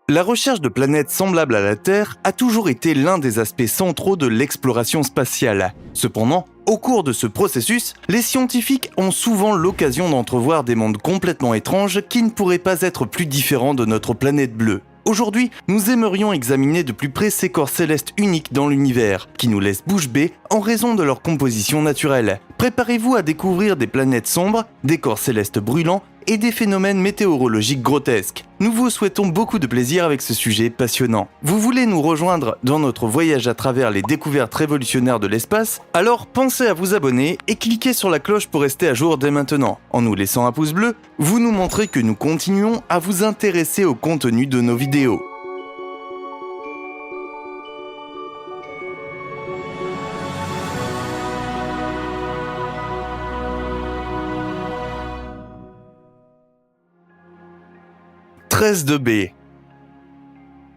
La recherche de planètes semblables à la Terre a toujours été l'un des aspects centraux de l'exploration spatiale. Cependant, au cours de ce processus, les scientifiques ont souvent l'occasion d'entrevoir des mondes complètement étranges qui ne pourraient pas être plus différents de notre planète bleue. Aujourd'hui, nous aimerions examiner de plus près ces corps célestes uniques dans l'univers, qui nous laissent bouche bée en raison de leur composition naturelle. Préparez-vous à découvrir des planètes sombres, des corps célestes brûlants et des phénomènes météorologiques grotesques. Nous vous souhaitons beaucoup de plaisir avec ce sujet passionnant. Vous voulez nous rejoindre dans notre voyage à travers les découvertes révolutionnaires de l'espace? Alors pensez à vous abonner et cliquez sur la cloche pour rester à jour dès maintenant. En nous laissant un pouce bleu, vous nous montrez que nous continuons à vous intéresser au contenu de nos vidéos. de B.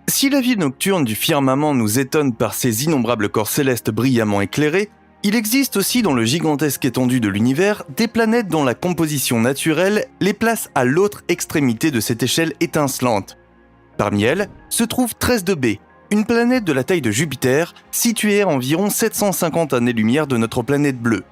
Si la vie nocturne du firmament nous étonne par ses innombrables corps célestes brillamment éclairés, il existe aussi dans le gigantesque étendue de l'univers des planètes dont la composition naturelle les place à l'autre extrémité de cette échelle étincelante. Parmi elles se trouve de B, une planète de la taille de Jupiter, située à environ 750 années-lumière de notre planète bleue.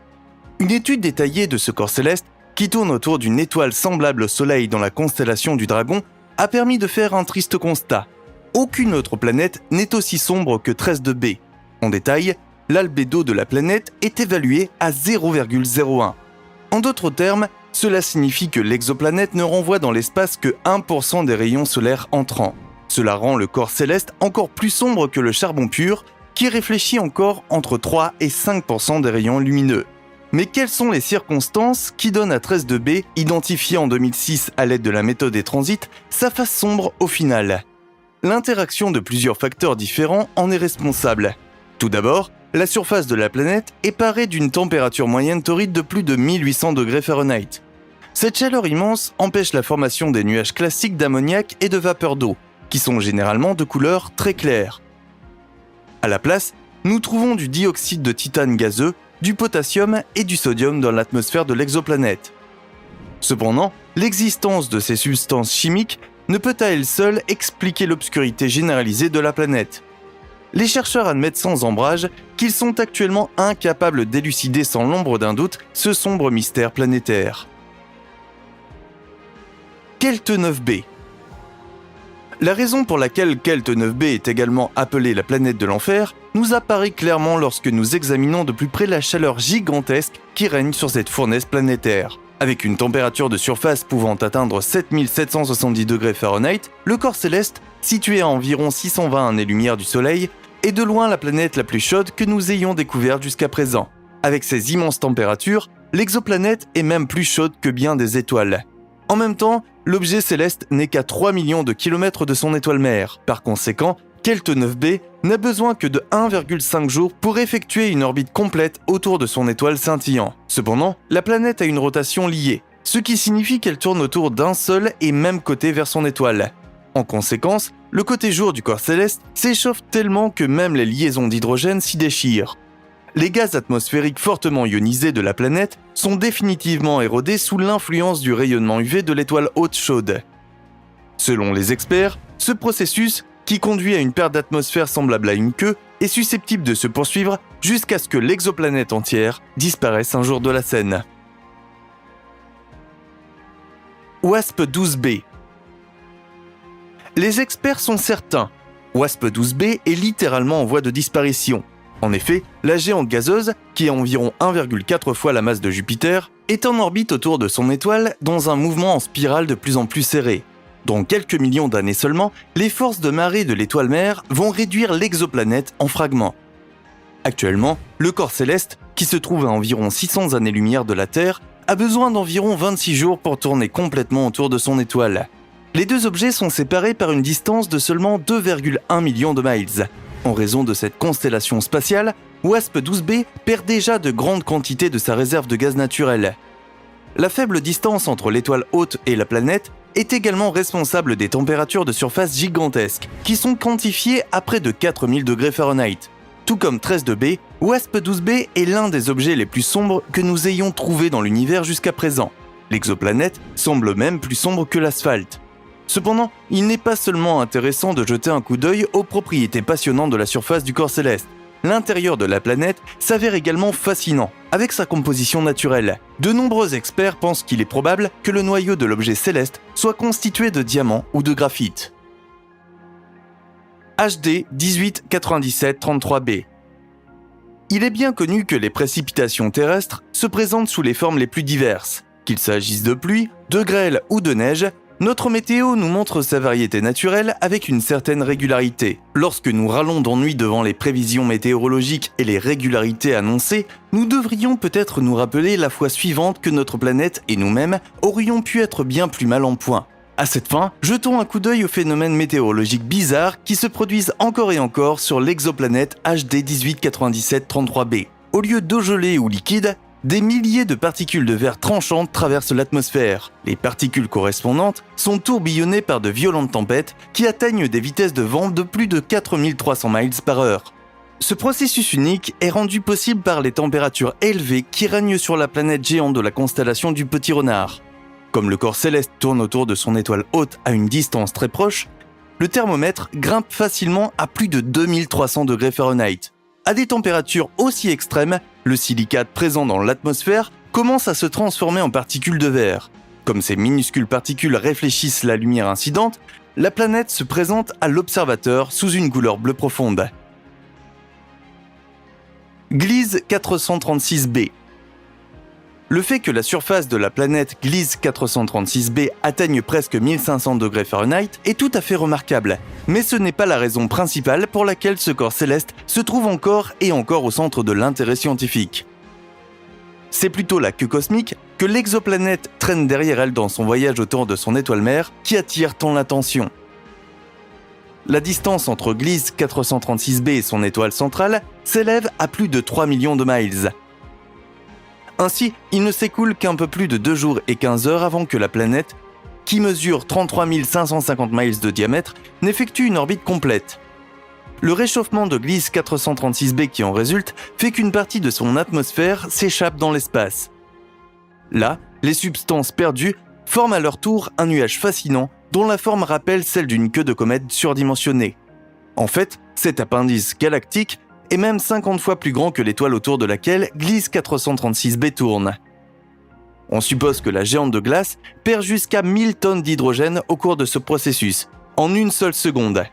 Une étude détaillée de ce corps céleste, qui tourne autour d'une étoile semblable au Soleil dans la constellation du Dragon, a permis de faire un triste constat. Aucune autre planète n'est aussi sombre que de B. En détail, l'albédo de la planète est évalué à 0,01. En d'autres termes, cela signifie que l'exoplanète ne renvoie dans l'espace que 1% des rayons solaires entrants. Cela rend le corps céleste encore plus sombre que le charbon pur, qui réfléchit encore entre 3 et 5% des rayons lumineux. Mais quelles sont les circonstances qui donnent à de B, identifié en 2006 à l'aide de la méthode des transits, sa face sombre au final? L'interaction de plusieurs facteurs différents en est responsable. Tout d'abord, la surface de la planète est parée d'une température moyenne torride de plus de 1800 degrés Fahrenheit. Cette chaleur immense empêche la formation des nuages classiques d'ammoniac et de vapeur d'eau, qui sont généralement de couleur très claire. À la place, nous trouvons du dioxyde de titane gazeux, du potassium et du sodium dans l'atmosphère de l'exoplanète. Cependant, l'existence de ces substances chimiques ne peut à elle seule expliquer l'obscurité généralisée de la planète. Les chercheurs admettent sans embrage qu'ils sont actuellement incapables d'élucider sans l'ombre d'un doute ce sombre mystère planétaire. Kelte 9b. La raison pour laquelle Kelte 9b est également appelée la planète de l'enfer nous apparaît clairement lorsque nous examinons de plus près la chaleur gigantesque qui règne sur cette fournaise planétaire. Avec une température de surface pouvant atteindre 7770 degrés Fahrenheit, le corps céleste, situé à environ 620 années-lumière du Soleil, est de loin la planète la plus chaude que nous ayons découverte jusqu'à présent. Avec ses immenses températures, l'exoplanète est même plus chaude que bien des étoiles. En même temps, l'objet céleste n'est qu'à 3 millions de kilomètres de son étoile mère. Par conséquent, Kelte 9b n'a besoin que de 1,5 jours pour effectuer une orbite complète autour de son étoile scintillant. Cependant, la planète a une rotation liée, ce qui signifie qu'elle tourne autour d'un seul et même côté vers son étoile. En conséquence, le côté jour du corps céleste s'échauffe tellement que même les liaisons d'hydrogène s'y déchirent. Les gaz atmosphériques fortement ionisés de la planète sont définitivement érodés sous l'influence du rayonnement UV de l'étoile haute chaude. Selon les experts, ce processus, qui conduit à une perte d'atmosphère semblable à une queue, est susceptible de se poursuivre jusqu'à ce que l'exoplanète entière disparaisse un jour de la scène. WASP-12b. Les experts sont certains, WASP-12b est littéralement en voie de disparition. En effet, la géante gazeuse, qui a environ 1,4 fois la masse de Jupiter, est en orbite autour de son étoile dans un mouvement en spirale de plus en plus serré. Dans quelques millions d'années seulement, les forces de marée de l'étoile mère vont réduire l'exoplanète en fragments. Actuellement, le corps céleste, qui se trouve à environ 600 années-lumière de la Terre, a besoin d'environ 26 jours pour tourner complètement autour de son étoile. Les deux objets sont séparés par une distance de seulement 2,1 millions de miles. En raison de cette constellation spatiale, WASP-12b perd déjà de grandes quantités de sa réserve de gaz naturel. La faible distance entre l'étoile haute et la planète est également responsable des températures de surface gigantesques, qui sont quantifiées à près de 4000 degrés Fahrenheit. Tout comme de B, WASP-12b est l'un des objets les plus sombres que nous ayons trouvés dans l'univers jusqu'à présent. L'exoplanète semble même plus sombre que l'asphalte. Cependant, il n'est pas seulement intéressant de jeter un coup d'œil aux propriétés passionnantes de la surface du corps céleste. L'intérieur de la planète s'avère également fascinant, avec sa composition naturelle. De nombreux experts pensent qu'il est probable que le noyau de l'objet céleste soit constitué de diamants ou de graphite. HD 189733b. Il est bien connu que les précipitations terrestres se présentent sous les formes les plus diverses. Qu'il s'agisse de pluie, de grêle ou de neige, notre météo nous montre sa variété naturelle avec une certaine régularité. Lorsque nous râlons d'ennui devant les prévisions météorologiques et les régularités annoncées, nous devrions peut-être nous rappeler la fois suivante que notre planète et nous-mêmes aurions pu être bien plus mal en point. À cette fin, jetons un coup d'œil aux phénomènes météorologiques bizarres qui se produisent encore et encore sur l'exoplanète HD 189733b. Au lieu d'eau gelée ou liquide, des milliers de particules de verre tranchantes traversent l'atmosphère. Les particules correspondantes sont tourbillonnées par de violentes tempêtes qui atteignent des vitesses de vent de plus de 4300 miles par heure. Ce processus unique est rendu possible par les températures élevées qui règnent sur la planète géante de la constellation du Petit Renard. Comme le corps céleste tourne autour de son étoile haute à une distance très proche, le thermomètre grimpe facilement à plus de 2300 degrés Fahrenheit. À des températures aussi extrêmes, le silicate présent dans l'atmosphère commence à se transformer en particules de verre. Comme ces minuscules particules réfléchissent la lumière incidente, la planète se présente à l'observateur sous une couleur bleu profonde. Gliese 436b. Le fait que la surface de la planète Gliese 436b atteigne presque 1500 degrés Fahrenheit est tout à fait remarquable, mais ce n'est pas la raison principale pour laquelle ce corps céleste se trouve encore et encore au centre de l'intérêt scientifique. C'est plutôt la queue cosmique que l'exoplanète traîne derrière elle dans son voyage autour de son étoile mère qui attire tant l'attention. La distance entre Gliese 436b et son étoile centrale s'élève à plus de 3 millions de miles. Ainsi, il ne s'écoule qu'un peu plus de 2 jours et 15 heures avant que la planète, qui mesure 33 550 miles de diamètre, n'effectue une orbite complète. Le réchauffement de Gliese 436b qui en résulte fait qu'une partie de son atmosphère s'échappe dans l'espace. Là, les substances perdues forment à leur tour un nuage fascinant dont la forme rappelle celle d'une queue de comète surdimensionnée. En fait, cet appendice galactique est même 50 fois plus grand que l'étoile autour de laquelle Gliese 436b tourne. On suppose que la géante de glace perd jusqu'à 1000 tonnes d'hydrogène au cours de ce processus, en une seule seconde.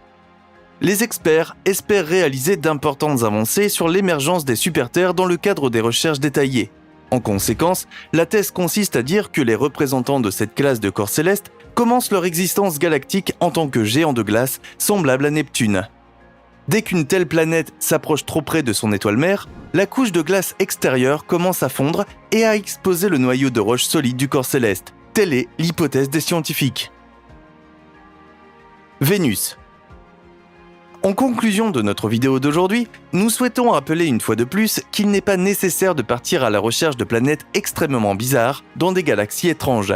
Les experts espèrent réaliser d'importantes avancées sur l'émergence des superterres dans le cadre des recherches détaillées. En conséquence, la thèse consiste à dire que les représentants de cette classe de corps célestes commencent leur existence galactique en tant que géants de glace semblables à Neptune. Dès qu'une telle planète s'approche trop près de son étoile mère, la couche de glace extérieure commence à fondre et à exposer le noyau de roche solide du corps céleste. Telle est l'hypothèse des scientifiques. Vénus. En conclusion de notre vidéo d'aujourd'hui, nous souhaitons rappeler une fois de plus qu'il n'est pas nécessaire de partir à la recherche de planètes extrêmement bizarres dans des galaxies étranges.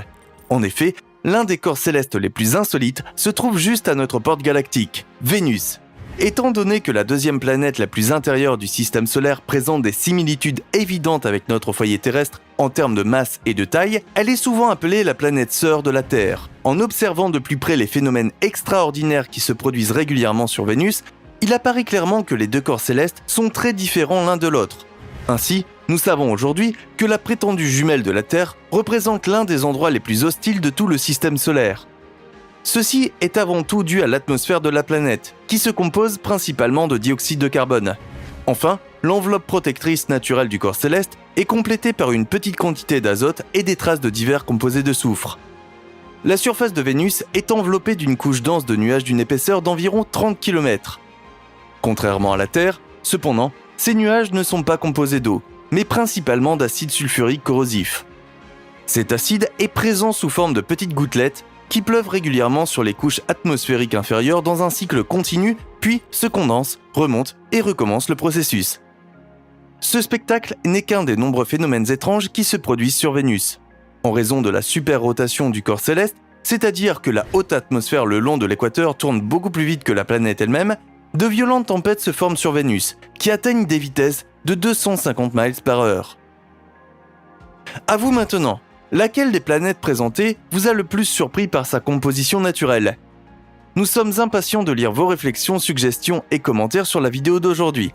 En effet, l'un des corps célestes les plus insolites se trouve juste à notre porte galactique, Vénus. Étant donné que la deuxième planète la plus intérieure du système solaire présente des similitudes évidentes avec notre foyer terrestre en termes de masse et de taille, elle est souvent appelée la planète sœur de la Terre. En observant de plus près les phénomènes extraordinaires qui se produisent régulièrement sur Vénus, il apparaît clairement que les deux corps célestes sont très différents l'un de l'autre. Ainsi, nous savons aujourd'hui que la prétendue jumelle de la Terre représente l'un des endroits les plus hostiles de tout le système solaire. Ceci est avant tout dû à l'atmosphère de la planète, qui se compose principalement de dioxyde de carbone. Enfin, l'enveloppe protectrice naturelle du corps céleste est complétée par une petite quantité d'azote et des traces de divers composés de soufre. La surface de Vénus est enveloppée d'une couche dense de nuages d'une épaisseur d'environ 30 km. Contrairement à la Terre, cependant, ces nuages ne sont pas composés d'eau, mais principalement d'acide sulfurique corrosif. Cet acide est présent sous forme de petites gouttelettes qui pleuvent régulièrement sur les couches atmosphériques inférieures dans un cycle continu, puis se condensent, remontent et recommencent le processus. Ce spectacle n'est qu'un des nombreux phénomènes étranges qui se produisent sur Vénus. En raison de la superrotation du corps céleste, c'est-à-dire que la haute atmosphère le long de l'équateur tourne beaucoup plus vite que la planète elle-même, de violentes tempêtes se forment sur Vénus, qui atteignent des vitesses de 250 miles par heure. À vous maintenant, Laquelle des planètes présentées vous a le plus surpris par sa composition naturelle ? Nous sommes impatients de lire vos réflexions, suggestions et commentaires sur la vidéo d'aujourd'hui.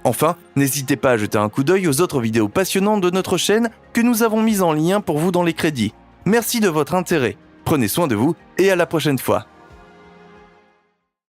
Enfin, n'hésitez pas à jeter un coup d'œil aux autres vidéos passionnantes de notre chaîne que nous avons mises en lien pour vous dans les crédits. Merci de votre intérêt, prenez soin de vous et à la prochaine fois.